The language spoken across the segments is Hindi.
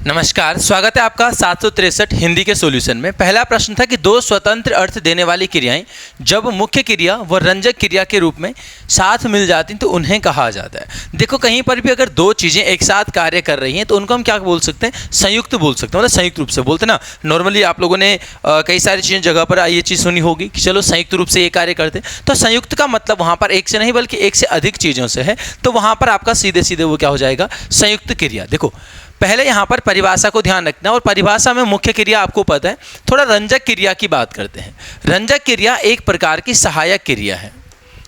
नमस्कार, स्वागत है आपका 763 हिंदी के सॉल्यूशन में। पहला प्रश्न था कि दो स्वतंत्र अर्थ देने वाली क्रियाएं जब मुख्य क्रिया व रंजक क्रिया के रूप में साथ मिल जाती हैं तो उन्हें कहा जाता है। देखो, कहीं पर भी अगर दो चीज़ें एक साथ कार्य कर रही हैं तो उनको हम क्या बोल सकते हैं? संयुक्त बोल सकते हैं, मतलब संयुक्त रूप से बोलते हैं ना। नॉर्मली आप लोगों ने कई सारी चीज़ें जगह पर ये चीज़ सुनी होगी कि चलो संयुक्त रूप से ये कार्य करते हैं। तो संयुक्त का मतलब वहाँ पर एक से नहीं बल्कि एक से अधिक चीज़ों से है, तो वहाँ पर आपका सीधे सीधे वो क्या हो जाएगा? संयुक्त क्रिया। देखो, पहले यहाँ पर परिभाषा को ध्यान रखना, और परिभाषा में मुख्य क्रिया आपको पता है। थोड़ा रंजक क्रिया की बात करते हैं। रंजक क्रिया एक प्रकार की सहायक क्रिया है।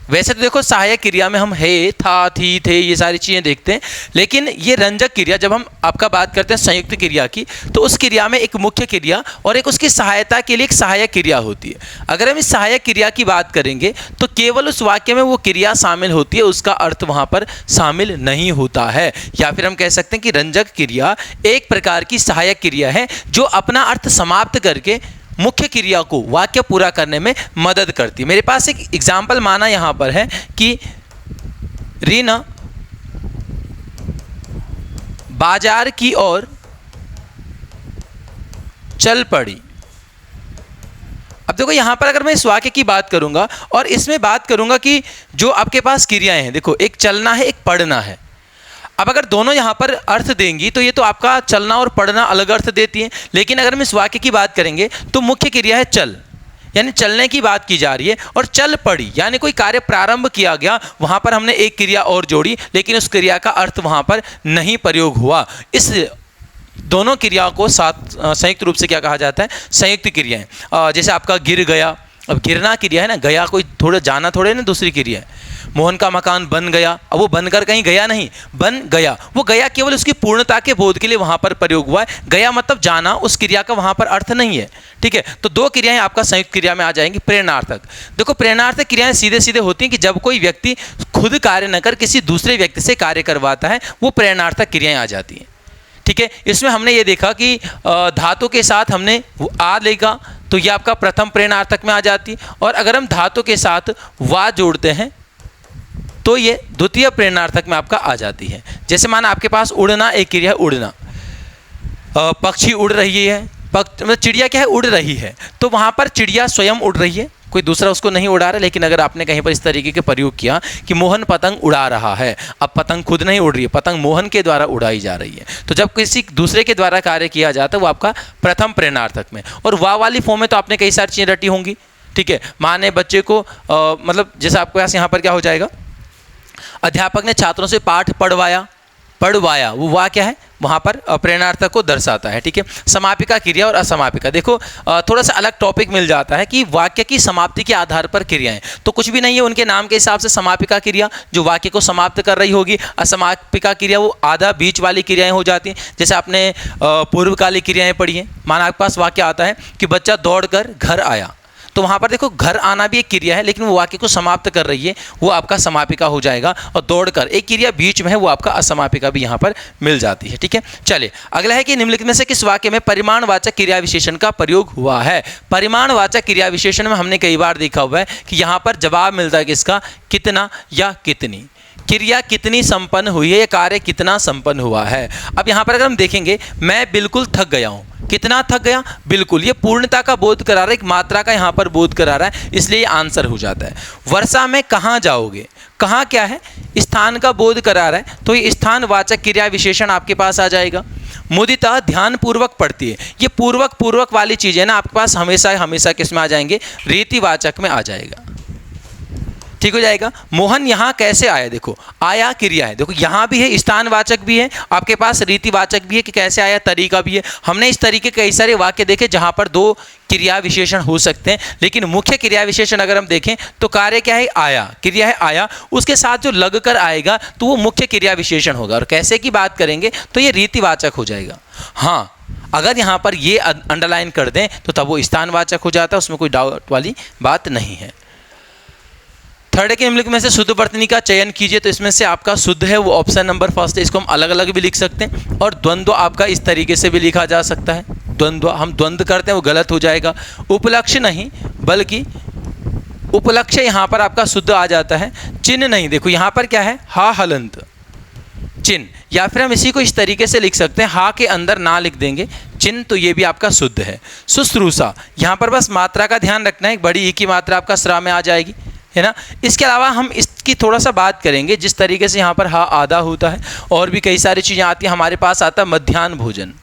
वैसे तो देखो, सहायक क्रिया में हम है, था, थी, थे, ये सारी चीज़ें देखते हैं, लेकिन ये रंजक क्रिया जब हम आपका बात करते हैं संयुक्त क्रिया की, तो उस क्रिया में एक मुख्य क्रिया और एक उसकी सहायता के लिए एक सहायक क्रिया होती है। अगर हम इस सहायक क्रिया की बात करेंगे तो केवल उस वाक्य में वो क्रिया शामिल होती है, उसका अर्थ वहाँ पर शामिल नहीं होता है। या फिर हम कह सकते हैं कि रंजक क्रिया एक प्रकार की सहायक क्रिया है जो अपना अर्थ समाप्त करके मुख्य क्रिया को वाक्य पूरा करने में मदद करती है। मेरे पास एक एग्जाम्पल माना यहाँ पर है कि रीना बाजार की ओर चल पड़ी। अब देखो, यहाँ पर अगर मैं इस वाक्य की बात करूँगा और इसमें बात करूँगा कि जो आपके पास क्रियाएं हैं, देखो एक चलना है, एक पढ़ना है। अब अगर दोनों यहाँ पर अर्थ देंगी तो ये तो आपका चलना और पढ़ना अलग अर्थ देती है, लेकिन अगर हम इस वाक्य की बात करेंगे तो मुख्य क्रिया है चल, यानी चलने की बात की जा रही है, और चल पड़ी यानी कोई कार्य प्रारंभ किया गया, वहाँ पर हमने एक क्रिया और जोड़ी, लेकिन उस क्रिया का अर्थ वहाँ पर नहीं प्रयोग हुआ। इस दोनों क्रियाओं को साथ संयुक्त रूप से क्या कहा जाता है? संयुक्त क्रियाएं। जैसे आपका गिर गया, अब गिरना क्रिया है ना, गया कोई थोड़ा जाना थोड़े ना दूसरी क्रिया है। मोहन का मकान बन गया, अब वो बनकर कहीं गया नहीं, बन गया। वो गया केवल उसकी पूर्णता के बोध के लिए वहाँ पर प्रयोग हुआ है। गया मतलब जाना, उस क्रिया का वहाँ पर अर्थ नहीं है। ठीक है, तो दो क्रियाएं आपका संयुक्त क्रिया में आ जाएंगी। प्रेरणार्थक, देखो प्रेरणार्थक क्रियाएं सीधे सीधे होती हैं कि जब कोई व्यक्ति खुद कार्य न कर किसी दूसरे व्यक्ति से कार्य करवाता है, वो प्रेरणार्थक क्रियाएं आ जाती हैं। ठीक है, इसमें हमने ये देखा कि धातु के साथ हमने आ लेगा तो ये आपका प्रथम प्रेरणार्थक में आ जाती, और अगर हम धातु के साथ वा जोड़ते हैं तो ये द्वितीय प्रेरणार्थक में आपका आ जाती है। जैसे माना आपके पास उड़ना एक क्रिया है, उड़ना, पक्षी उड़ रही है, मतलब चिड़िया क्या है? उड़ रही है, तो वहाँ पर चिड़िया स्वयं उड़ रही है, कोई दूसरा उसको नहीं उड़ा रहा। लेकिन अगर आपने कहीं पर इस तरीके के प्रयोग किया कि मोहन पतंग उड़ा रहा है, अब पतंग खुद नहीं उड़ रही है, पतंग मोहन के द्वारा उड़ाई जा रही है, तो जब किसी दूसरे के द्वारा कार्य किया जाता है वो आपका प्रथम प्रेरणार्थक में। और वाह वाली फॉर्म में तो आपने कई सारी चीज़ें रटी होंगी। ठीक है, माँ ने बच्चे को मतलब जैसे आपके पास यहाँ पर क्या हो जाएगा? अध्यापक ने छात्रों से पाठ पढ़वाया, पढ़वाया, वो वाह क्या है? वहाँ पर प्रेरणार्थक को दर्शाता है। ठीक है, समापिका क्रिया और असमापिका, देखो थोड़ा सा अलग टॉपिक मिल जाता है कि वाक्य की समाप्ति के आधार पर क्रियाएं तो कुछ भी नहीं है उनके नाम के हिसाब से। समापिका क्रिया जो वाक्य को समाप्त कर रही होगी, असमापिका क्रिया वो आधा बीच वाली क्रियाएं हो जाती हैं। जैसे आपने पूर्वकालिक क्रियाएं पढ़ी हैं, माना आपके पास वाक्य आता है कि बच्चा दौड़कर घर आया, तो वहाँ पर देखो घर आना भी एक क्रिया है, लेकिन वो वाक्य को समाप्त कर रही है, वो आपका समापिका हो जाएगा। और दौड़कर एक क्रिया बीच में है, वो आपका असमापिका भी यहाँ पर मिल जाती है। ठीक है, चलिए अगला है कि निम्नलिखित में से किस वाक्य में परिमाणवाचक क्रिया विशेषण का प्रयोग हुआ है? परिमाणवाचक क्रिया विशेषण में हमने कई बार देखा हुआ है कि यहाँ पर जवाब मिलता है किसका? कितना या कितनी। क्रिया कितनी संपन्न हुई है, ये कार्य कितना संपन्न हुआ है। अब यहाँ पर अगर हम देखेंगे, मैं बिल्कुल थक गया हूँ, कितना थक गया? बिल्कुल, ये पूर्णता का बोध करा रहा है, एक मात्रा का यहाँ पर बोध करा रहा है, इसलिए ये आंसर हो जाता है। वर्षा में कहाँ जाओगे? कहाँ क्या है? स्थान का बोध करा रहा है, तो ये स्थानवाचक क्रिया विशेषण आपके पास आ जाएगा। मुदिता ध्यानपूर्वक पढ़ती है, ये पूर्वक वाली चीज़ है ना, आपके पास हमेशा हमेशा किस में आ जाएंगे? रीतिवाचक में आ जाएगा। ठीक हो जाएगा। मोहन यहाँ कैसे आया? देखो आया क्रिया है, देखो यहाँ भी है, स्थानवाचक भी है, आपके पास रीतिवाचक भी है कि कैसे आया, तरीका भी है। हमने इस तरीके कई सारे वाक्य देखे जहाँ पर दो क्रिया विशेषण हो सकते हैं, लेकिन मुख्य क्रिया विशेषण अगर हम देखें तो कार्य क्या है? आया, क्रिया है आया, उसके साथ जो लग कर आएगा तो वो मुख्य क्रिया विशेषण होगा। और कैसे की बात करेंगे तो ये रीतिवाचक हो जाएगा। हाँ, अगर यहाँ पर ये अंडरलाइन कर दें तो तब वो स्थानवाचक हो जाता है, उसमें कोई डाउट वाली बात नहीं है। थर्ड के निम्नलिखित में से शुद्ध वर्तनी का चयन कीजिए, तो इसमें से आपका शुद्ध है वो ऑप्शन नंबर फर्स्ट है। इसको हम अलग अलग भी लिख सकते हैं, और द्वंद्व आपका इस तरीके से भी लिखा जा सकता है। द्वंद्व हम द्वंद्व करते हैं वो गलत हो जाएगा। उपलक्ष्य नहीं बल्कि उपलक्ष्य यहाँ पर आपका शुद्ध आ जाता है। चिन्ह नहीं, देखो यहाँ पर क्या है? हा हलंत, चिन्ह, या फिर हम इसी को इस तरीके से लिख सकते हैं, हा के अंदर ना लिख देंगे चिन्ह, तो ये भी आपका शुद्ध है। शुश्रूषा, यहाँ पर बस मात्रा का ध्यान रखना है, एक बड़ी ई की मात्रा आपका स्रा में आ जाएगी, है ना। इसके अलावा हम इसकी थोड़ा सा बात करेंगे, जिस तरीके से यहाँ पर हा आधा होता है, और भी कई सारी चीज़ें आती हैं। हमारे पास आता है मध्याह्न भोजन,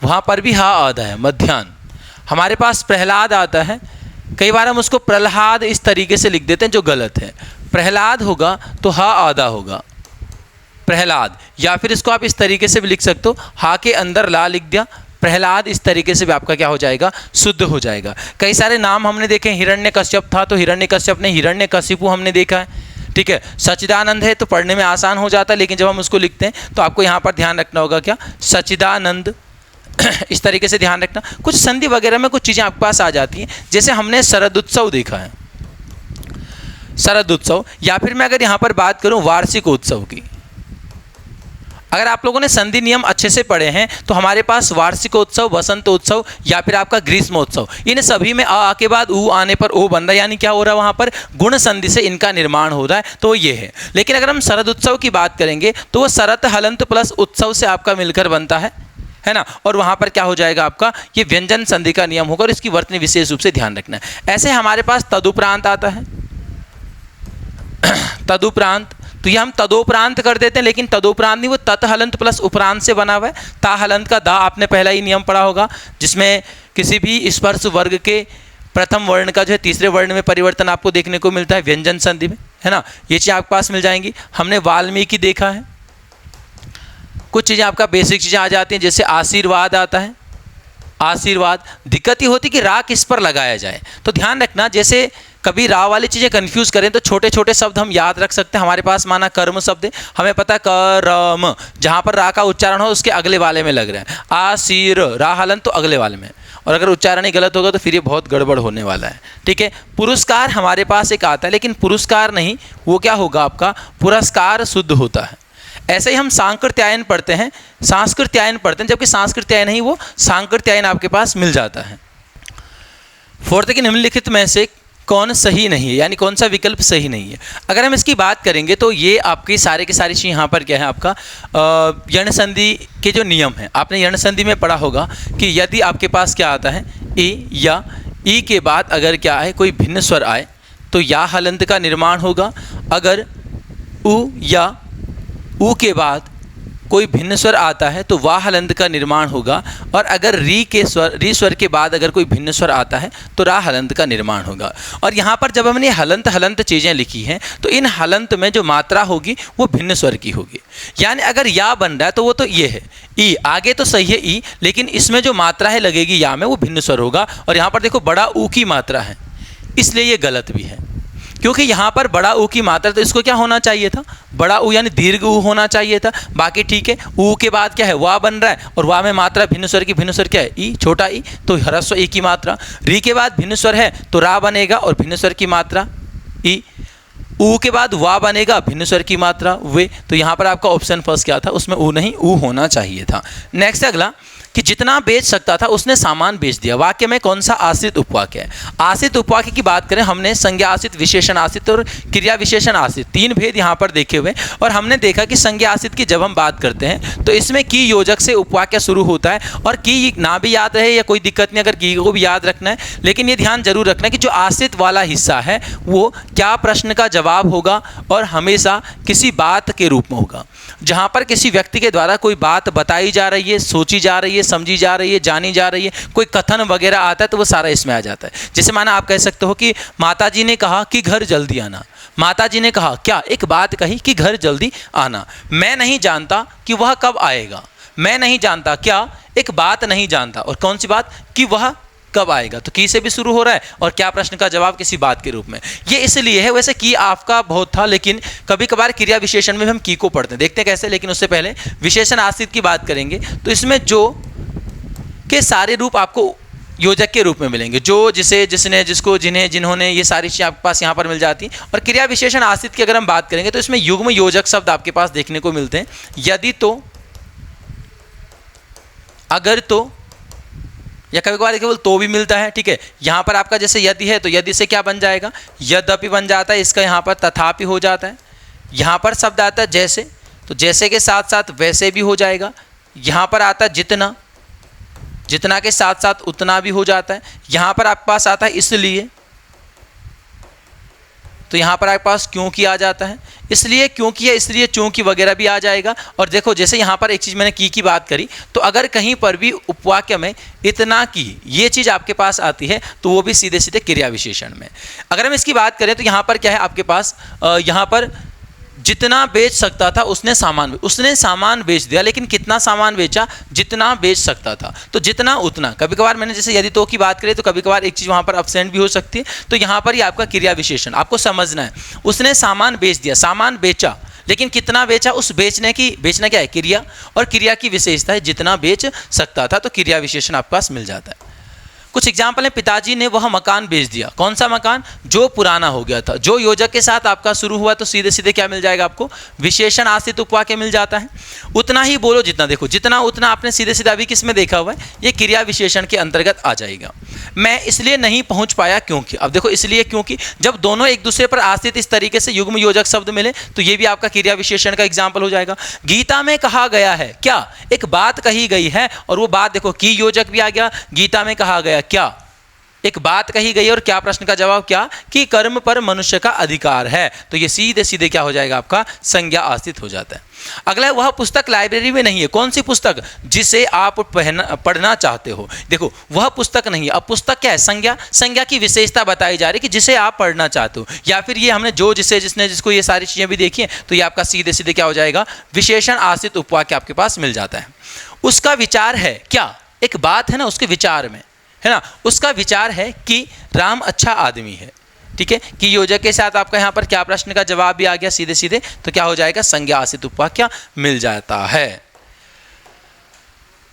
वहाँ पर भी हा आधा है, मध्याह्न। हमारे पास प्रहलाद आता है, कई बार हम उसको प्रहलाद इस तरीके से लिख देते हैं, जो गलत है। प्रहलाद होगा तो हा आधा होगा, प्रहलाद। या फिर इसको आप इस तरीके से भी लिख सकते हो, हा के अंदर ला लिख दिया, प्रहलाद, इस तरीके से भी आपका क्या हो जाएगा, शुद्ध हो जाएगा। कई सारे नाम हमने देखे, हिरण्यकश्यप था तो हिरण्यकश्यप नहीं, हिरण्यकशिपु हमने देखा है, ठीक है। सच्चिदानंद है तो पढ़ने में आसान हो जाता है, लेकिन जब हम उसको लिखते हैं तो आपको यहाँ पर ध्यान रखना होगा क्या, सच्चिदानंद, इस तरीके से ध्यान रखना। कुछ संधि वगैरह में कुछ चीज़ें आपके पास आ जाती हैं, जैसे हमने शरद उत्सव देखा है, शरद उत्सव। या फिर मैं अगर यहाँ पर बात करूँ वार्षिक उत्सव की, अगर आप लोगों ने संधि नियम अच्छे से पढ़े हैं तो हमारे पास वार्षिकोत्सव, वसंतोत्सव या फिर आपका ग्रीष्मोत्सव, इन सभी में आ के बाद ऊ आने पर ओ बन रहा है, यानी क्या हो रहा है, वहाँ पर गुण संधि से इनका निर्माण हो रहा है, तो ये है। लेकिन अगर हम शरद उत्सव की बात करेंगे तो वो शरत हलंत प्लस उत्सव से आपका मिलकर बनता है ना। और वहाँ पर क्या हो जाएगा आपका, ये व्यंजन संधि का नियम होगा, और इसकी वर्तनी विशेष रूप से ध्यान रखना है। ऐसे हमारे पास तदुपरांत आता है, तदुपरांत, तो ये हम तदोपरांत कर देते हैं, लेकिन तदोपरांत नहीं, वो तत हलंत प्लस उपरांत से बना हुआ है। ता हलंत का दा आपने पहला ही नियम पढ़ा होगा, जिसमें किसी भी स्पर्श वर्ग के प्रथम वर्ण का जो है तीसरे वर्ण में परिवर्तन आपको देखने को मिलता है व्यंजन संधि में, है ना। ये चीज़ आपके पास मिल जाएंगी। हमने वाल्मीकि देखा है, कुछ चीज़ें आपका बेसिक चीज़ें आ जाती हैं, जैसे आशीर्वाद आता है, आशीर्वाद। दिक्कत ये होती है कि रा किस पर लगाया जाए, तो ध्यान रखना, जैसे कभी रा वाली चीज़ें कंफ्यूज करें तो छोटे छोटे शब्द हम याद रख सकते हैं। हमारे पास माना कर्म शब्द है, हमें पता है करम, जहाँ पर रा का उच्चारण हो उसके अगले वाले में लग रहा है। आशीर, रा हलन तो अगले वाले में, और अगर उच्चारण ही गलत होगा तो फिर ये बहुत गड़बड़ होने वाला है, ठीक है। पुरस्कार हमारे पास एक आता है, लेकिन पुरस्कार नहीं, वो क्या होगा आपका, पुरस्कार शुद्ध होता है। ऐसे ही हम सांकृत्यायन पढ़ते हैं, सांस्कृत्यायन पढ़ते हैं, जबकि सांस्कृत्यायन नहीं, वो सांकृत्यायन आपके पास मिल जाता है। फोर्थ की निम्नलिखित में से कौन सही नहीं है, यानी कौन सा विकल्प सही नहीं है। अगर हम इसकी बात करेंगे तो ये आपकी सारे की सारी चीज़ यहाँ पर क्या है, आपका यण संधि के जो नियम है, आपने यण संधि में पढ़ा होगा कि यदि आपके पास क्या आता है, ए या ई के बाद अगर क्या है कोई भिन्न स्वर आए तो या हलंत का निर्माण होगा। अगर उ या ऊ के बाद कोई भिन्न स्वर आता है तो वाह हलंत का निर्माण होगा, और अगर री स्वर के बाद अगर कोई भिन्न स्वर आता है तो रा हलंत का निर्माण होगा। और यहाँ पर जब हमने हलंत हलंत चीज़ें लिखी हैं तो इन हलंत में जो मात्रा होगी वो भिन्न स्वर की होगी। यानी अगर या बन रहा है तो वो तो ये है, ई आगे तो सही है ई, लेकिन इसमें जो मात्रा है लगेगी या में, वो भिन्न स्वर होगा। और यहाँ पर देखो बड़ा ऊ की मात्रा है, इसलिए ये गलत भी है, क्योंकि यहाँ पर बड़ा ऊ की मात्रा, तो इसको क्या होना चाहिए था, बड़ा ऊ यानी दीर्घ ऊ होना चाहिए था। बाकी ठीक है, ऊ के बाद क्या है, वाह बन रहा है, और वाह में मात्रा भिन्न स्वर की, भिन्न स्वर क्या है, ई, छोटा ई, तो ह्रस्व ई की मात्रा। री के बाद भिन्न स्वर है तो रा बनेगा और भिन्न स्वर की मात्रा ई। ऊ के बाद वाह बनेगा, भिन्न स्वर की मात्रा वे। तो यहाँ पर आपका ऑप्शन फर्स्ट क्या था, उसमें ऊ नहीं, ऊ होना चाहिए था। नेक्स्ट अगला, कि जितना बेच सकता था उसने सामान बेच दिया। वाक्य में कौन सा आश्रित उपवाक्य है। आश्रित उपवाक्य की बात करें, हमने संज्ञा आश्रित, विशेषण आश्रित और क्रिया विशेषण आश्रित, तीन भेद यहाँ पर देखे हुए। और हमने देखा कि संज्ञा आश्रित की जब हम बात करते हैं तो इसमें की योजक से उपवाक्य शुरू होता है, और की ना भी याद रहे या कोई दिक्कत नहीं, अगर की को भी याद रखना है, लेकिन ये ध्यान जरूर रखना है कि जो आश्रित वाला हिस्सा है वो क्या प्रश्न का जवाब होगा, और हमेशा किसी बात के रूप में होगा। जहाँ पर किसी व्यक्ति के द्वारा कोई बात बताई जा रही है, सोची जा रही है, समझी जा रही है, जानी जा रही है, कोई कथन वगैरह आता है तो वो सारा इसमें आ जाता है। जैसे माना आप कह सकते हो कि माताजी ने कहा कि घर जल्दी आना। माताजी ने कहा क्या, एक बात कही कि घर जल्दी आना। मैं नहीं जानता कि वह कब आएगा। मैं नहीं जानता क्या, एक बात नहीं जानता, और कौन सी बात, कि वह कब आएगा। तो की से भी शुरू हो रहा है, और क्या प्रश्न का जवाब किसी बात के रूप में। ये इसलिए है, वैसे की आपका बहुत था, लेकिन कभी कभार क्रिया विशेषण में हम की को पढ़ते हैं, देखते हैं कैसे। लेकिन उससे पहले विशेषण आश्रित की बात करेंगे तो इसमें जो के सारे रूप आपको योजक के रूप में मिलेंगे, जो, जिसे, जिसने, जिसको, जिन्हें, जिन्होंने, ये सारी चीज़ें आपके पास यहाँ पर मिल जाती हैं। और क्रिया विशेषण आश्रित की अगर हम बात करेंगे तो इसमें युग्म योजक शब्द आपके पास देखने को मिलते हैं। यदि तो, अगर तो, या कभी कभार केवल तो भी मिलता है, ठीक है। यहाँ पर आपका जैसे यदि है तो यदि से क्या बन जाएगा, यद्यपि बन जाता है, इसका यहाँ पर तथापि हो जाता है। यहाँ पर शब्द आता है जैसे, तो जैसे के साथ साथ वैसे भी हो जाएगा। यहाँ पर आता है जितना, जितना के साथ साथ उतना भी हो जाता है। यहाँ पर आपके पास आता है इसलिए, तो यहाँ पर आपके पास क्योंकि आ जाता है, इसलिए क्योंकि है, इसलिए चूंकि वगैरह भी आ जाएगा। और देखो जैसे यहाँ पर एक चीज़ मैंने की बात करी, तो अगर कहीं पर भी उपवाक्य में इतना की ये चीज़ आपके पास आती है तो वो भी सीधे सीधे क्रिया विशेषण में। अगर हम इसकी बात करें तो यहाँ पर क्या है आपके पास, यहाँ पर जितना बेच सकता था उसने सामान बेच दिया, लेकिन कितना सामान बेचा, जितना बेच सकता था। तो जितना उतना, कभी कभार मैंने जैसे यदि तो की बात करें तो कभी कभार एक चीज़ वहाँ पर अब्सेंट भी हो सकती है। तो यहाँ पर ही आपका क्रिया विशेषण आपको समझना है। उसने सामान बेच दिया, सामान बेचा, लेकिन कितना बेचा, उस बेचना क्या है, क्रिया, और क्रिया की विशेषता है जितना बेच सकता था, तो क्रिया विशेषण आपके पास मिल जाता है। कुछ एग्जाम्पल है, पिताजी ने वह मकान बेच दिया। कौन सा मकान, जो पुराना हो गया था। जो योजक के साथ आपका शुरू हुआ तो सीधे सीधे क्या मिल जाएगा आपको, विशेषण आश्रित उपवाक्य मिल जाता है। उतना ही बोलो जितना, देखो जितना उतना आपने सीधे सीधे अभी किस में देखा हुआ है, ये क्रिया विशेषण के अंतर्गत आ जाएगा। मैं इसलिए नहीं पहुंच पाया क्योंकि, अब देखो इसलिए क्योंकि जब दोनों एक दूसरे पर आश्रित इस तरीके से युग्म योजक शब्द मिले तो ये भी आपका क्रिया विशेषण का एग्जाम्पल हो जाएगा। गीता में कहा गया है क्या, एक बात कही गई है, और वो बात देखो की योजक भी आ गया, गीता में कहा गया क्या, एक बात कही गई और क्या, प्रश्न का जवाब क्या, कि कर्म पर मनुष्य का अधिकार है। तो ये सीधे सीधे क्या हो जाएगा आपका, संज्ञा आश्रित हो जाता है। अगला है, वह पुस्तक लाइब्रेरी में नहीं है। कौन सी पुस्तक, जिसे आप पढ़ना चाहते हो। देखो वह पुस्तक नहीं है, अब पुस्तक क्या है, संज्ञा, संज्ञा की विशेषता बताई जा रही है कि जिसे आप पढ़ना चाहते हो। या फिर ये हमने जो, जिसे, जिसने, जिसको, ये सारी चीज़ें भी देखी हैं, तो ये आपका सीधे सीधे क्या हो जाएगा, विशेषण आश्रित उपवाक्य आपके पास मिल जाता है। उसका विचार है क्या, एक बात है ना उसके विचार में, है ना, उसका विचार है कि राम अच्छा आदमी है। ठीक है, कि योजक के साथ आपका यहाँ पर क्या, प्रश्न का जवाब भी आ गया सीधे सीधे, तो क्या हो जाएगा, संज्ञा आश्रित उपवाक्य मिल जाता है।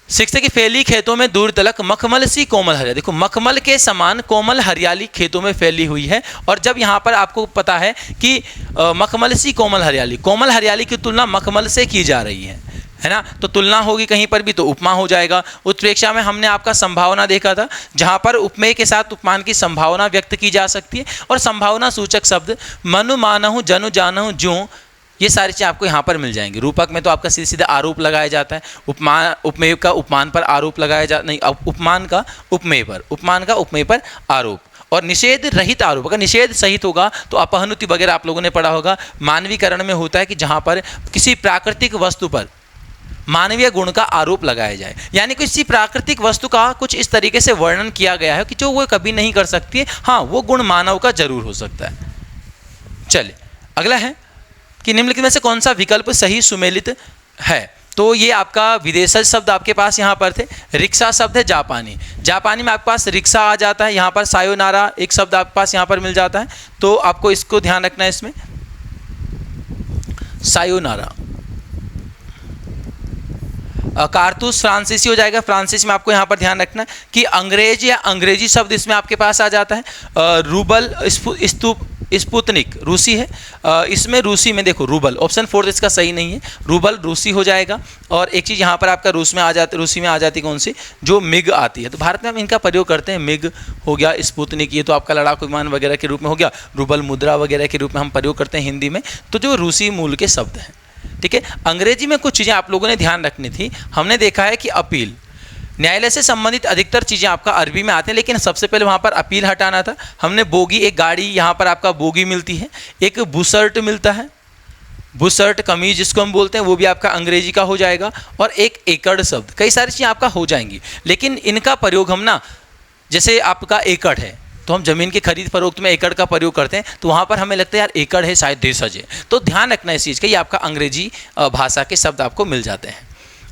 शिक्षक की फैली खेतों में दूर तलक मखमल सी कोमल हरियाली। देखो मखमल के समान कोमल हरियाली खेतों में फैली हुई है। और जब यहाँ पर आपको पता है कि मखमल सी कोमल हरियाली की तुलना मखमल से की जा रही है ना, तो तुलना होगी कहीं पर भी तो उपमा हो जाएगा। उत्प्रेक्षा में हमने आपका संभावना देखा था, जहाँ पर उपमेय के साथ उपमान की संभावना व्यक्त की जा सकती है। और संभावना सूचक शब्द मनु मानहु जनु जानहु ज्यों, ये सारी चीज़ें आपको यहाँ पर मिल जाएंगी। रूपक में तो आपका सीधे सीधा आरोप लगाया जाता है, उपमेय का उपमान पर आरोप लगाया नहीं, उपमान का उपमेय पर आरोप। और निषेध रहित आरोप, अगर निषेध सहित होगा तो अपहनुति वगैरह आप लोगों ने पढ़ा होगा। मानवीकरण में होता है कि जहाँ पर किसी प्राकृतिक वस्तु पर मानवीय गुण का आरोप लगाया जाए, यानी किसी प्राकृतिक वस्तु का कुछ इस तरीके से वर्णन किया गया है कि जो वो कभी नहीं कर सकती है, हाँ वो गुण मानव का जरूर हो सकता है। चलिए अगला है कि निम्नलिखित में से कौन सा विकल्प सही सुमेलित है। तो ये आपका विदेशज शब्द आपके पास यहाँ पर थे। रिक्शा शब्द है जापानी, जापानी में आपके पास रिक्शा आ जाता है। यहाँ पर सायोनारा एक शब्द आपके पास यहाँ पर मिल जाता है, तो आपको इसको ध्यान रखना है। इसमें सायोनारा। कारतूस फ्रांसीसी हो जाएगा, फ्रांसीसी में आपको यहाँ पर ध्यान रखना है कि अंग्रेज या अंग्रेजी शब्द इसमें आपके पास आ जाता है। रूबल स्पुतनिक रूसी है, इसमें रूसी में देखो रूबल, ऑप्शन 4 इसका सही नहीं है, रूबल रूसी हो जाएगा। और एक चीज़ यहाँ पर आपका रूसी में आ जाती कौन सी, जो मिग आती है, तो भारत में हम इनका प्रयोग करते हैं। मिग हो गया, स्पुतनिक ये तो आपका लड़ाकू विमान वगैरह के रूप में हो गया, रूबल मुद्रा वगैरह के रूप में हम प्रयोग करते हैं हिंदी में, तो जो रूसी मूल के शब्द हैं। ठीक है, अंग्रेजी में कुछ चीज़ें आप लोगों ने ध्यान रखनी थी। हमने देखा है कि अपील, न्यायालय से संबंधित अधिकतर चीज़ें आपका अरबी में आते हैं, लेकिन सबसे पहले वहाँ पर अपील हटाना था। हमने बोगी, एक गाड़ी यहाँ पर आपका बोगी मिलती है, एक बुसर्ट मिलता है, बुसर्ट कमीज जिसको हम बोलते हैं, वो भी आपका अंग्रेजी का हो जाएगा। और एक एकड़ शब्द, कई सारी चीज़ें आपका हो जाएंगी, लेकिन इनका प्रयोग हम ना, जैसे आपका एकड़ है तो हम ज़मीन की खरीद फरोख्त में एकड़ का प्रयोग करते हैं, तो वहाँ पर हमें लगता है यार एकड़ है शायद देशज है, तो ध्यान रखना इस चीज़ का, ये आपका अंग्रेजी भाषा के शब्द आपको मिल जाते हैं।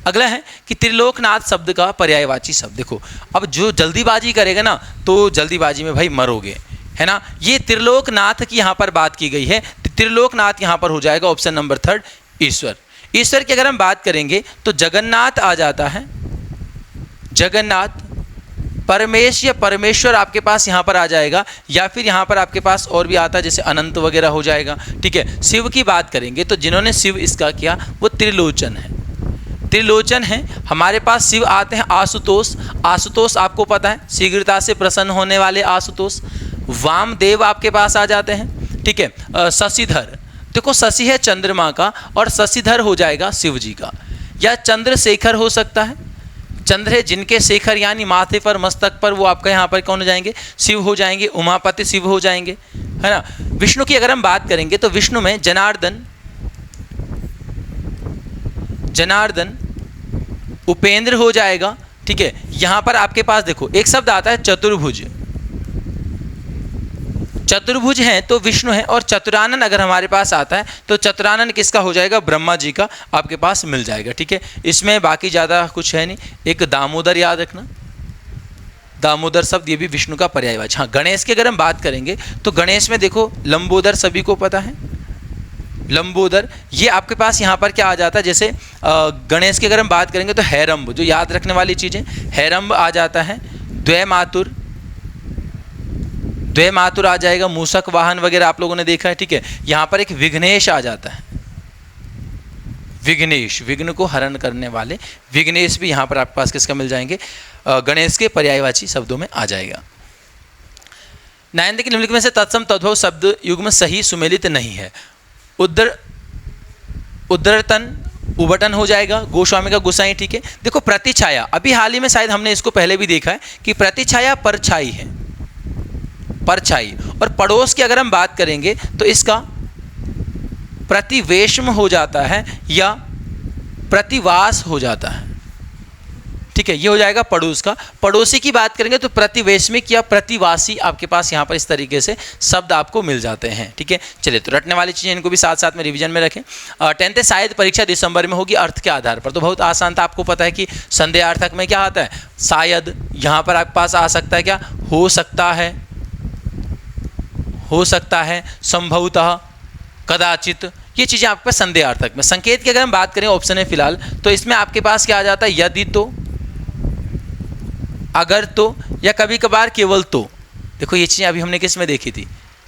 अगला है कि त्रिलोकनाथ शब्द का पर्यायवाची शब्द। देखो अब जो जल्दीबाजी करेगा ना, तो जल्दीबाजी में भाई मरोगे, है ना। ये त्रिलोकनाथ की यहाँ पर बात की गई है, त्रिलोकनाथ यहाँ पर हो जाएगा ऑप्शन नंबर 3 ईश्वर। ईश्वर की अगर हम बात करेंगे तो जगन्नाथ आ जाता है, जगन्नाथ। परमेश या परमेश्वर आपके पास यहाँ पर आ जाएगा, या फिर यहाँ पर आपके पास और भी आता है जैसे अनंत वगैरह हो जाएगा। ठीक है, शिव की बात करेंगे तो जिन्होंने शिव इसका किया वो त्रिलोचन है, त्रिलोचन है। हमारे पास शिव आते हैं आशुतोष, आशुतोष आपको पता है शीघ्रता से प्रसन्न होने वाले आशुतोष। वामदेव आपके पास आ जाते हैं। ठीक है, शशिधर, देखो शशि है चंद्रमा का और शशिधर हो जाएगा शिव जी का, या चंद्रशेखर हो सकता है। चंद्र है जिनके शेखर यानी माथे पर मस्तक पर, वो आपका यहाँ पर कौन हो जाएंगे, शिव हो जाएंगे, उमापति शिव हो जाएंगे, है ना। विष्णु की अगर हम बात करेंगे तो विष्णु में जनार्दन, जनार्दन उपेंद्र हो जाएगा, ठीक है। यहाँ पर आपके पास देखो एक शब्द आता है चतुर्भुज, चतुर्भुज हैं तो विष्णु है, और चतुरानन अगर हमारे पास आता है तो चतुरानन किसका हो जाएगा, ब्रह्मा जी का आपके पास मिल जाएगा, ठीक है। इसमें बाकी ज़्यादा कुछ है नहीं। एक दामोदर याद रखना, दामोदर शब्द ये भी विष्णु का पर्यायवाची। हाँ, गणेश की अगर हम बात करेंगे तो गणेश में देखो लंबोदर सभी को पता है, लंबोदर ये आपके पास यहाँ पर क्या आ जाता है, जैसे गणेश की अगर हम बात करेंगे तो हैरंब, जो याद रखने वाली चीज़ें, हैरंब आ जाता है, द्वैमातुर, द्वैमातुर आ जाएगा, मूषक वाहन वगैरह आप लोगों ने देखा है, ठीक है। यहाँ पर एक विघ्नेश आ जाता है, विघ्नेश, विघ्न को हरण करने वाले विघ्नेश भी यहाँ पर आपके पास किसका मिल जाएंगे, गणेश के पर्यायवाची शब्दों में आ जाएगा। नायंद के निम्नलिखित में से तत्सम तद्भव शब्द युग्म सही सुमेलित नहीं है। उद्दरतन उबटन हो जाएगा, गोस्वामी का गोसाई, ठीक है। देखो प्रतिछाया, अभी हाल ही में शायद हमने इसको पहले भी देखा है कि प्रतिछाया परछाई है, परछाई। और पड़ोस की अगर हम बात करेंगे तो इसका प्रतिवेशम हो जाता है या प्रतिवास हो जाता है, ठीक है। ये हो जाएगा पड़ोस का। पड़ोसी की बात करेंगे तो प्रतिवेशमिक या प्रतिवासी आपके पास यहाँ पर इस तरीके से शब्द आपको मिल जाते हैं, ठीक है। चलिए, तो रटने वाली चीज़ें इनको भी साथ साथ में रिवीजन में रखें। 10th शायद परीक्षा दिसंबर में होगी, अर्थ के आधार पर, तो बहुत आसान था। आपको पता है कि संदेहार्थक में क्या आता है, शायद, यहाँ पर आपके पास आ सकता है क्या, हो सकता है, हो सकता है, संभवतः, कदाचित, ये चीज़ें आपके पास संदेहार्थक में। संकेत की अगर हम बात करें ऑप्शन है फिलहाल, तो इसमें आपके पास क्या आ जाता है, यदि तो, अगर तो, या कभी कभार केवल तो। देखो ये चीज़ें अभी हमने किस में देखी थी,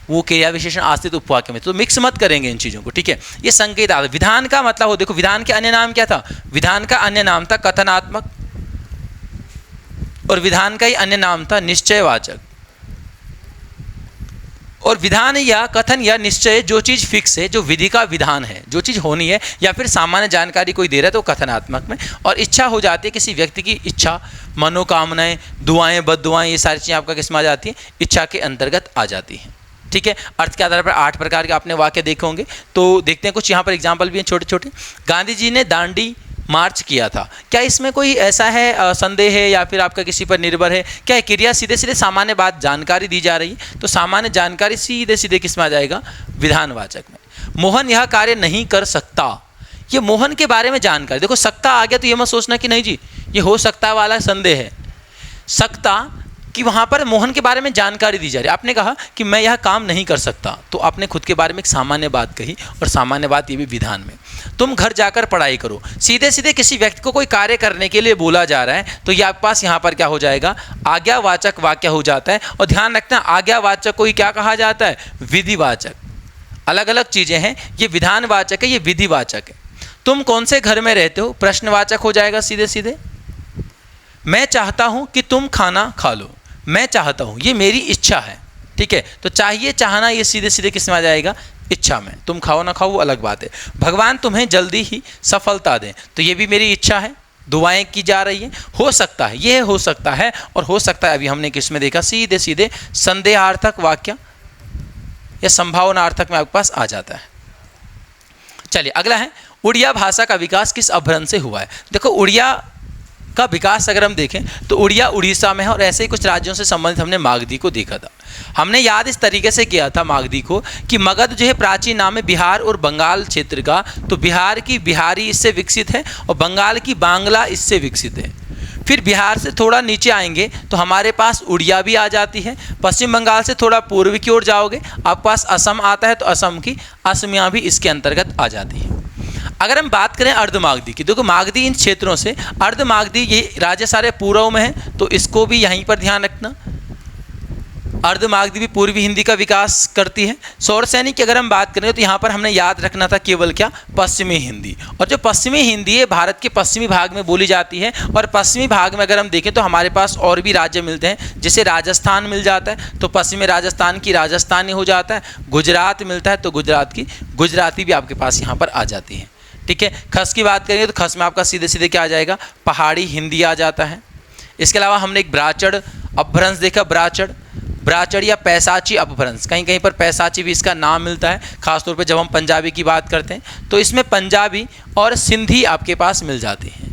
वो क्रिया विशेषण आश्रित उपवाक्य में, तो मिक्स मत करेंगे इन चीज़ों को, ठीक है। ये संकेत आता है। विधान का मतलब हो, देखो विधान के अन्य नाम क्या था, विधान का अन्य नाम था कथनात्मक, और विधान का ही अन्य नाम था निश्चयवाचक। और विधान या कथन या निश्चय, जो चीज़ फिक्स है, जो विधि का विधान है, जो चीज़ होनी है, या फिर सामान्य जानकारी कोई दे रहा है तो कथनात्मक में। और इच्छा हो जाती है, किसी व्यक्ति की इच्छा, मनोकामनाएं, दुआएं, बद्दुआएं, ये सारी चीज़ें आपका किस में आ जाती हैं, इच्छा के अंतर्गत आ जाती हैं, ठीक है। अर्थ के आधार पर 8 प्रकार के आपने वाक्य देखे होंगे, तो देखते हैं कुछ यहाँ पर एग्जाम्पल भी हैं छोटे छोटे। गांधी जी ने दांडी मार्च किया था, क्या इसमें कोई ऐसा है संदेह है या फिर आपका किसी पर निर्भर है, क्या है क्रिया सीधे सीधे सामान्य बात जानकारी दी जा रही है, तो सामान्य जानकारी सीधे सीधे किस में आ जाएगा, विधानवाचक में। मोहन यह कार्य नहीं कर सकता, ये मोहन के बारे में जानकारी, देखो सकता आ गया तो ये मत सोचना कि नहीं जी ये हो सकता वाला संदेह है, सकता कि वहाँ पर मोहन के बारे में जानकारी दी जा रही है। आपने कहा कि मैं यह काम नहीं कर सकता, तो आपने खुद के बारे में एक सामान्य बात कही, और सामान्य बात ये भी विधान में। तुम घर जाकर पढ़ाई करो, सीधे सीधे किसी व्यक्ति को कोई कार्य करने के लिए बोला जा रहा है, तो ये आपके पास यहाँ पर क्या हो जाएगा, आज्ञावाचक वाक्य हो जाता है। और ध्यान रखना, आज्ञावाचक को ही क्या कहा जाता है, विधिवाचक। अलग अलग चीज़ें हैं, ये विधानवाचक है, ये विधिवाचक है। तुम कौन से घर में रहते हो, प्रश्नवाचक हो जाएगा सीधे सीधे। मैं चाहता हूँ कि तुम खाना खा लो, मैं चाहता हूँ, ये मेरी इच्छा है, ठीक है। तो चाहिए, चाहना, ये सीधे सीधे किस में आ जाएगा, इच्छा में। तुम खाओ ना खाओ वो अलग बात है। भगवान तुम्हें जल्दी ही सफलता दें, तो ये भी मेरी इच्छा है, दुआएं की जा रही हैं। हो सकता है, ये हो सकता है, और हो सकता है अभी हमने किस में देखा, सीधे सीधे संदेहार्थक वाक्य या संभावनार्थक में आपके पास आ जाता है। चलिए अगला है, उड़िया भाषा का विकास किस अभ्रंश से हुआ है। देखो उड़िया का विकास अगर हम देखें तो उड़िया उड़ीसा में है, और ऐसे ही कुछ राज्यों से संबंधित हमने मागधी को देखा था। हमने याद इस तरीके से किया था मागधी को कि मगध जो है प्राचीन नाम है बिहार और बंगाल क्षेत्र का, तो बिहार की बिहारी इससे विकसित है और बंगाल की बांग्ला इससे विकसित है। फिर बिहार से थोड़ा नीचे आएंगे तो हमारे पास उड़िया भी आ जाती है। पश्चिम बंगाल से थोड़ा पूर्व की ओर जाओगे आपके पास असम आता है, तो असम की असमिया भी इसके अंतर्गत आ जाती है। अगर हम बात करें अर्धमागधी की, देखो मागधी इन क्षेत्रों से, अर्धमागधी ये राज्य सारे पूर्व में है, तो इसको भी यहीं पर ध्यान रखना। अर्धमागधी पूर्वी हिंदी का विकास करती है। सौरसैनिक की अगर हम बात करें तो यहाँ पर हमने याद रखना था केवल क्या, पश्चिमी हिंदी। और जो पश्चिमी हिंदी है भारत के पश्चिमी भाग में बोली जाती है, और पश्चिमी भाग में अगर हम देखें तो हमारे पास और भी राज्य मिलते हैं, जैसे राजस्थान मिल जाता है तो पश्चिमी राजस्थान की राजस्थानी हो जाता है, गुजरात मिलता है तो गुजरात की गुजराती भी आपके पास यहाँ पर आ जाती है। ठीक है, खस की बात करेंगे तो खस में आपका सीधे सीधे क्या आ जाएगा, पहाड़ी हिंदी आ जाता है। इसके अलावा हमने एक ब्राचड़ अपभ्रंश देखा, ब्राचड़ या पैसाची अपभ्रंश, कहीं कहीं पर पैसाची भी इसका नाम मिलता है, खासतौर पे जब हम पंजाबी की बात करते हैं तो इसमें पंजाबी और सिंधी आपके पास मिल जाती हैं।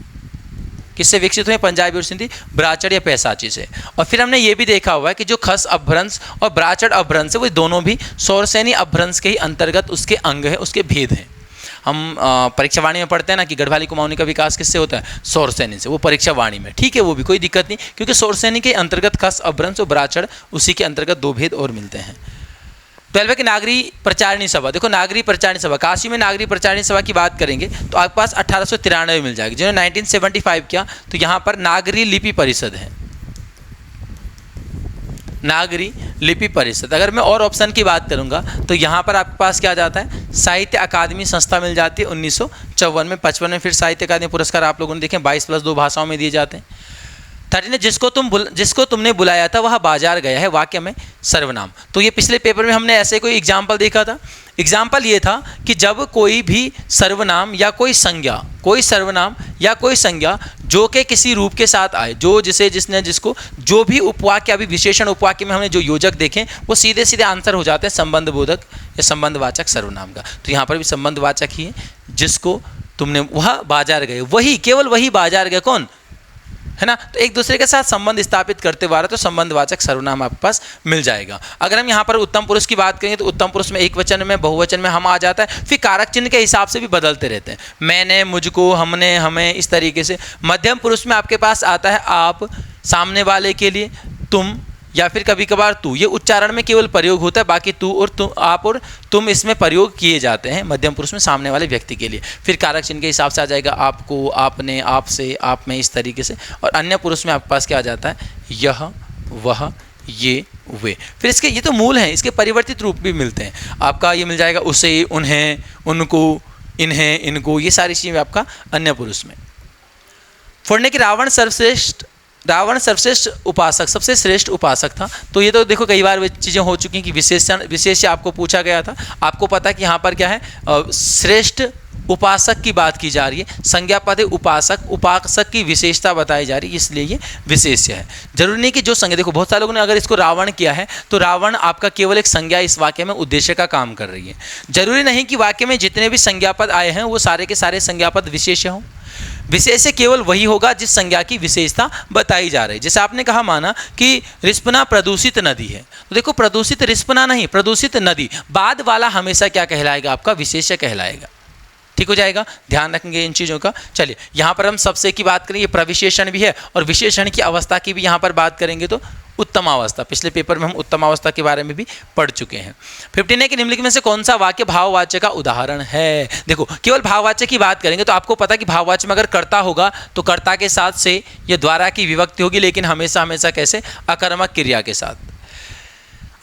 किससे विकसित हुए, पंजाबी और सिंधी, ब्राचड़ या पैसाची से। और फिर हमने ये भी देखा हुआ है कि जो खस अपभ्रंश और ब्राचड़ अपभ्रंश है वो दोनों भी सौरसैनी अपभ्रंश के ही अंतर्गत उसके अंग है, उसके भेद हैं। हम परीक्षा वाणी में पढ़ते हैं ना कि गढ़वाली कुमाऊनी का विकास किससे होता है, सौरसैनी से, वो परीक्षा वाणी में। ठीक है, वो भी कोई दिक्कत नहीं, क्योंकि सौरसैनी के अंतर्गत खस अपभ्रंश और ब्राचड़ उसी के अंतर्गत दो भेद और मिलते हैं। 12 की नागरी प्रचारिणी सभा, देखो नागरी प्रचारिणी सभा, काशी में नागरी प्रचारिणी सभा की बात करेंगे तो आपके पास 1893 मिल जाएगी, जिन्होंने 1975 किया। तो यहाँ पर नागरी लिपि परिषद है, नागरी लिपि परिषद। अगर मैं और ऑप्शन की बात करूंगा तो यहाँ पर आपके पास क्या जाता है, साहित्य अकादमी संस्था मिल जाती है 1954 में। 55 में फिर साहित्य अकादमी पुरस्कार आप लोगों ने देखे 22+2 भाषाओं में दिए जाते हैं। 13 जिसको तुमने बुलाया था वह बाजार गया है, वाक्य में सर्वनाम। तो ये पिछले पेपर में हमने ऐसे कोई एग्जाम्पल देखा था। एग्जाम्पल ये था कि जब कोई भी सर्वनाम या कोई संज्ञा, कोई सर्वनाम या कोई संज्ञा जो के किसी रूप के साथ आए, जो जिसे जिसने जिसको, जो भी उपवाक्य, अभी विशेषण उपवाक्य में हमने जो योजक देखें वो सीधे सीधे आंसर हो जाते हैं संबंध बोधक या संबंधवाचक सर्वनाम का। तो यहाँ पर भी संबंधवाचक ही है, जिसको तुमने, वह बाजार गए, वही, केवल वही बाजार गए, कौन है ना। तो एक दूसरे के साथ संबंध स्थापित करते हुए तो संबंधवाचक सर्वनाम आपके पास मिल जाएगा। अगर हम यहाँ पर उत्तम पुरुष की बात करेंगे तो उत्तम पुरुष में एक वचन में, बहुवचन में हम आ जाता है, फिर कारक चिन्ह के हिसाब से भी बदलते रहते हैं, मैंने, मुझको, हमने, हमें, इस तरीके से। मध्यम पुरुष में आपके पास आता है आप, सामने वाले के लिए तुम, या फिर कभी कभार तू। ये उच्चारण में केवल प्रयोग होता है, बाकी तू और तुम, आप और तुम इसमें प्रयोग किए जाते हैं मध्यम पुरुष में सामने वाले व्यक्ति के लिए। फिर कारक चिन्ह के हिसाब से आ जाएगा आपको, आपने, आपसे, आप में, इस तरीके से। और अन्य पुरुष में आपके पास क्या आ जाता है, यह, वह, ये, वे। फिर इसके, ये तो मूल हैं, इसके परिवर्तित रूप भी मिलते हैं आपका। ये मिल जाएगा उसे, उन्हें, उनको, इन्हें, इनको, ये सारी चीज़ें आपका अन्य पुरुष में। फोड़ने की रावण सर्वश्रेष्ठ उपासक, सबसे श्रेष्ठ उपासक था। तो ये तो देखो कई बार वे चीज़ें हो चुकी कि विशेष आपको पूछा गया था। आपको पता कि यहाँ पर क्या है, श्रेष्ठ उपासक की बात की जा रही है, संज्ञा पद है उपासक, उपासक की विशेषता बताई जा रही है, इसलिए ये विशेष्य है। जरूरी नहीं कि जो संज्ञा, देखो बहुत सारे लोगों ने अगर इसको रावण किया है तो रावण आपका केवल एक संज्ञा इस वाक्य में उद्देश्य का काम कर रही है। जरूरी नहीं कि वाक्य में जितने भी संज्ञा पद आए हैं वो सारे के सारे संज्ञा पद विशेष्य हों। विशेष्य केवल वही होगा जिस संज्ञा की विशेषता बताई जा रही है। जैसे आपने कहा, माना कि रिस्पना प्रदूषित नदी है, तो देखो प्रदूषित रिस्पना नहीं, प्रदूषित नदी, बाद वाला हमेशा क्या कहलाएगा, आपका विशेष्य कहलाएगा। ठीक हो जाएगा, ध्यान रखेंगे इन चीज़ों का। चलिए यहाँ पर हम सबसे की बात करें, ये प्रविशेषण भी है और विशेषण की अवस्था की भी यहाँ पर बात करेंगे तो उत्तमावस्था, पिछले पेपर में हम उत्तमावस्था के बारे में भी पढ़ चुके हैं। 15 है कि निम्नलिखित में से कौन सा वाक्य भाववाच्य का उदाहरण है। देखो केवल भाववाच्य की बात करेंगे तो आपको पता कि भाववाच्य में अगर कर्ता होगा तो कर्ता के साथ से ये द्वारा की विभक्ति होगी, लेकिन हमेशा हमेशा कैसे, अकर्मक क्रिया के साथ।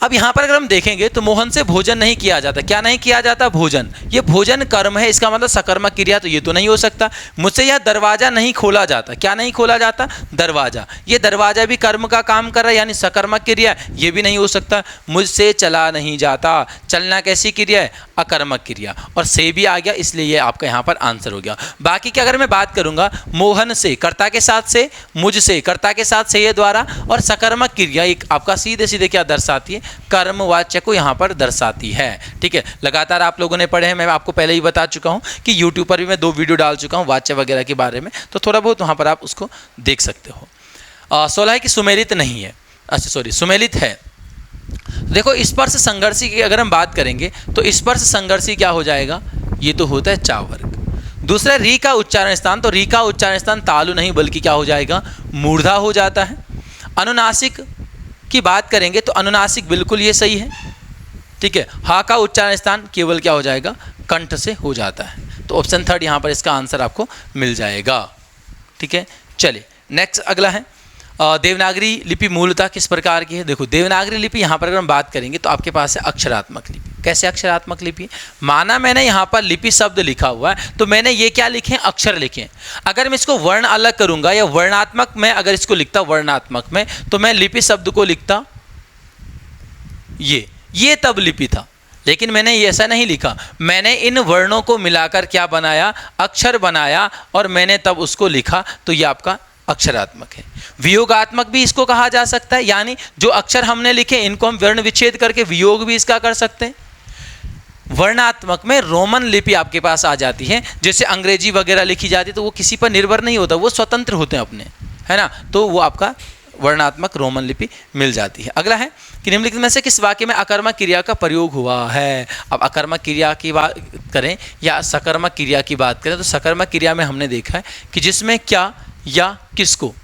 अब यहाँ पर अगर हम देखेंगे तो मोहन से भोजन नहीं किया जाता, क्या नहीं किया जाता, भोजन। ये भोजन कर्म है, इसका मतलब सकर्मक क्रिया, तो ये तो नहीं हो सकता। मुझसे यह दरवाजा नहीं खोला जाता, क्या नहीं खोला जाता, दरवाजा। ये दरवाजा भी कर्म का काम कर रहा है, यानी सकर्मक क्रिया, ये भी नहीं हो सकता। मुझसे चला नहीं जाता, चलना कैसी क्रिया है, अकर्मक क्रिया, और से भी आ गया, इसलिए ये आपका यहाँ पर आंसर हो गया। बाकी की अगर मैं बात करूँगा, मोहन से कर्ता के साथ से, मुझसे कर्ता के साथ से ये द्वारा, और सकर्मक क्रिया एक आपका सीधे सीधे क्या दर्शाती है, कर्मवाच्य को यहाँ पर दर्शाती है। ठीक है, लगातार आप लोगों ने पढ़े हैं, मैं आपको पहले ही बता चुका हूँ कि यूट्यूब पर भी मैं 2 वीडियो डाल चुका हूँ वाच्य वगैरह के बारे में, तो थोड़ा बहुत वहाँ पर आप उसको देख सकते हो। 16 है कि सुमेलित नहीं है, अच्छा सॉरी सुमेलित है। देखो स्पर्श संघर्षी की अगर हम बात करेंगे तो स्पर्श संघर्षी क्या हो जाएगा, ये तो होता है चा वर्ग। दूसरा री का उच्चारण स्थान, तो री का उच्चारण स्थान तालु नहीं बल्कि क्या हो जाएगा, मूर्धा हो जाता है। अनुनासिक की बात करेंगे तो अनुनासिक बिल्कुल ये सही है। ठीक है, हा का उच्चारण स्थान केवल क्या हो जाएगा, कंठ से हो जाता है। तो ऑप्शन 3 यहाँ पर इसका आंसर आपको मिल जाएगा। ठीक है, चलिए नेक्स्ट अगला है देवनागरी लिपि मूलतः किस प्रकार की है? देखो देवनागरी लिपि यहाँ पर अगर हम बात करेंगे तो आपके पास है अक्षरात्मक लिपि। कैसे अक्षरात्मक लिपि? माना मैंने यहाँ पर लिपि शब्द लिखा हुआ है तो मैंने ये क्या लिखे हैं? अक्षर लिखे हैं। अगर मैं इसको वर्ण अलग करूँगा या वर्णात्मक में अगर इसको लिखता वर्णात्मक में तो मैं लिपि शब्द को लिखता ये तब लिपि था। लेकिन मैंने ये ऐसा नहीं लिखा, मैंने इन वर्णों को मिलाकर क्या बनाया? अक्षर बनाया और मैंने तब उसको लिखा, तो ये आपका अक्षरात्मक है। वियोगात्मक भी इसको कहा जा सकता है, यानी जो अक्षर हमने लिखे इनको हम वर्ण विच्छेद करके वियोग भी इसका कर सकते हैं। वर्णात्मक में रोमन लिपि आपके पास आ जाती है, जैसे अंग्रेजी वगैरह लिखी जाती है तो वो किसी पर निर्भर नहीं होता, वो स्वतंत्र होते हैं अपने, है ना, तो वो आपका वर्णात्मक रोमन लिपि मिल जाती है। अगला है कि निम्नलिखित में से किस वाक्य में अकर्मक क्रिया का प्रयोग हुआ है? अब अकर्मक क्रिया की बात करें या सकर्मक क्रिया की बात करें तो सकर्मक क्रिया में हमने देखा है कि जिसमें क्या या किसको,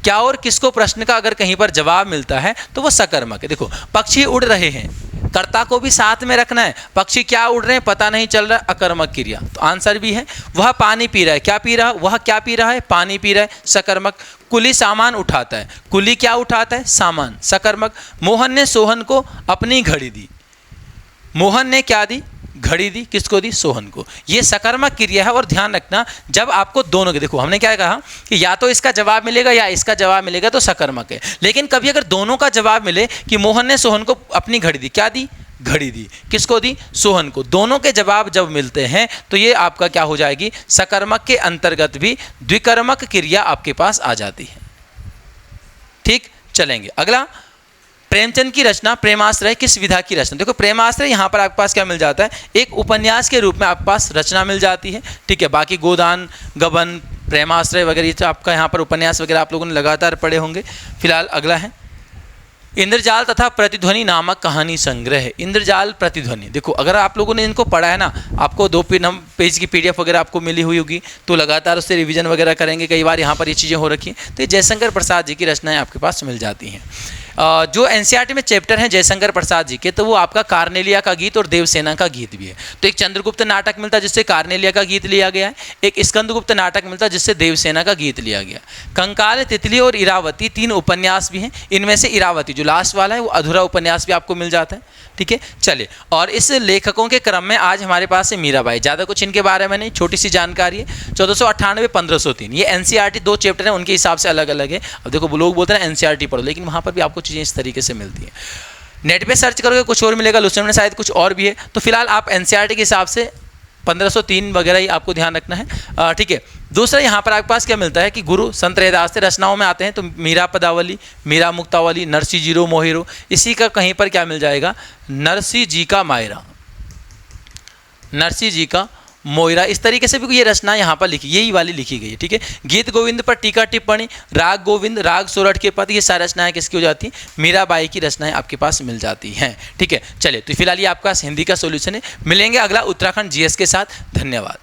क्या और किसको प्रश्न का अगर कहीं पर जवाब मिलता है तो वो सकर्मक है। देखो पक्षी उड़ रहे हैं, कर्ता को भी साथ में रखना है, पक्षी क्या उड़ रहे हैं पता नहीं चल रहा, अकर्मक क्रिया, तो आंसर भी है। वह पानी पी रहा है, क्या पी रहा? वह क्या पी रहा है? पानी पी रहा है, सकर्मक। कुली सामान उठाता है, कुली क्या उठाता है? सामान, सकर्मक। मोहन ने सोहन को अपनी घड़ी दी, मोहन ने क्या दी? घड़ी दी, किसको दी? सोहन को। ये सकर्मक क्रिया है। और ध्यान रखना जब आपको दोनों के, देखो हमने क्या कहा कि या तो इसका जवाब मिलेगा या इसका जवाब मिलेगा तो सकर्मक है, लेकिन कभी अगर दोनों का जवाब मिले कि मोहन ने सोहन को अपनी घड़ी दी, क्या दी? घड़ी दी, किसको दी? सोहन को। दोनों के जवाब जब मिलते हैं तो ये आपका क्या हो जाएगी? सकर्मक के अंतर्गत भी द्विकर्मक क्रिया आपके पास आ जाती है। ठीक, चलेंगे अगला। प्रेमचंद की रचना प्रेमाश्रय किस विधा की रचना? देखो प्रेमाश्रय यहाँ पर आपके पास क्या मिल जाता है? एक उपन्यास के रूप में आपके पास रचना मिल जाती है। ठीक है, बाकी गोदान, गबन, प्रेमाश्रय वगैरह ये आपका यहाँ पर उपन्यास वगैरह आप लोगों ने लगातार पढ़े होंगे। फिलहाल अगला है इंद्रजाल तथा प्रतिध्वनि नामक कहानी संग्रह। इंद्रजाल प्रतिध्वनि, देखो अगर आप लोगों ने इनको पढ़ा है ना, आपको 2 पेज की PDF वगैरह आपको मिली हुई होगी तो लगातार उससे रिवीजन वगैरह करेंगे। कई बार यहाँ पर ये चीज़ें हो रखी हैं, तो ये जयशंकर प्रसाद जी की रचनाएं आपके पास मिल जाती हैं। जो NCERT में चैप्टर हैं जयशंकर प्रसाद जी के, तो वो आपका कार्नेलिया का गीत और देवसेना का गीत भी है। तो एक चंद्रगुप्त नाटक मिलता है जिससे कार्नेलिया का गीत लिया गया है, एक स्कंदगुप्त नाटक मिलता है जिससे देवसेना का गीत लिया गया। कंकाल, तितली और इरावती 3 उपन्यास भी हैं। इनमें से इरावती जो लास्ट वाला है वो अधूरा उपन्यास भी आपको मिल जाता है। ठीक है, चलिए। और इस लेखकों के क्रम में आज हमारे पास है मीराबाई। ज़्यादा कुछ इनके बारे में नहीं, छोटी सी जानकारी है। 1498-1503 ये NCERT 2 चैप्टर हैं, उनके हिसाब से अलग अलग है। अब देखो लोग बोलते हैं NCERT पढ़ो, लेकिन वहाँ पर भी आपको चीज़ें इस तरीके से मिलती हैं। नेट पे सर्च करोगे कुछ और मिलेगा, लुसेंट में शायद कुछ और भी है। तो फिलहाल आप NCERT के हिसाब से 1503 वगैरह ही आपको ध्यान रखना है। ठीक है, दूसरा यहाँ पर आपके पास क्या मिलता है कि गुरु संत रैदास से रचनाओं में आते हैं तो मीरा पदावली, मीरा मुक्तावली, नरसी जीरो मोहिरो, इसी का कहीं पर क्या मिल जाएगा? नरसी जी का मायरा, नरसी जी का मोयरा। इस तरीके से भी ये रचना यहाँ पर लिखी, यही वाली लिखी गई है। ठीक है, गीत गोविंद पर टीका टिप्पणी, राग गोविंद, राग सोरठ के पद, ये सारी रचनाएं किसकी हो जाती हैं? मीराबाई की रचनाएं आपके पास मिल जाती हैं। ठीक है, चलिए तो फिलहाल ये आपका हिंदी का सोल्यूशन है। मिलेंगे अगला उत्तराखंड GS के साथ। धन्यवाद।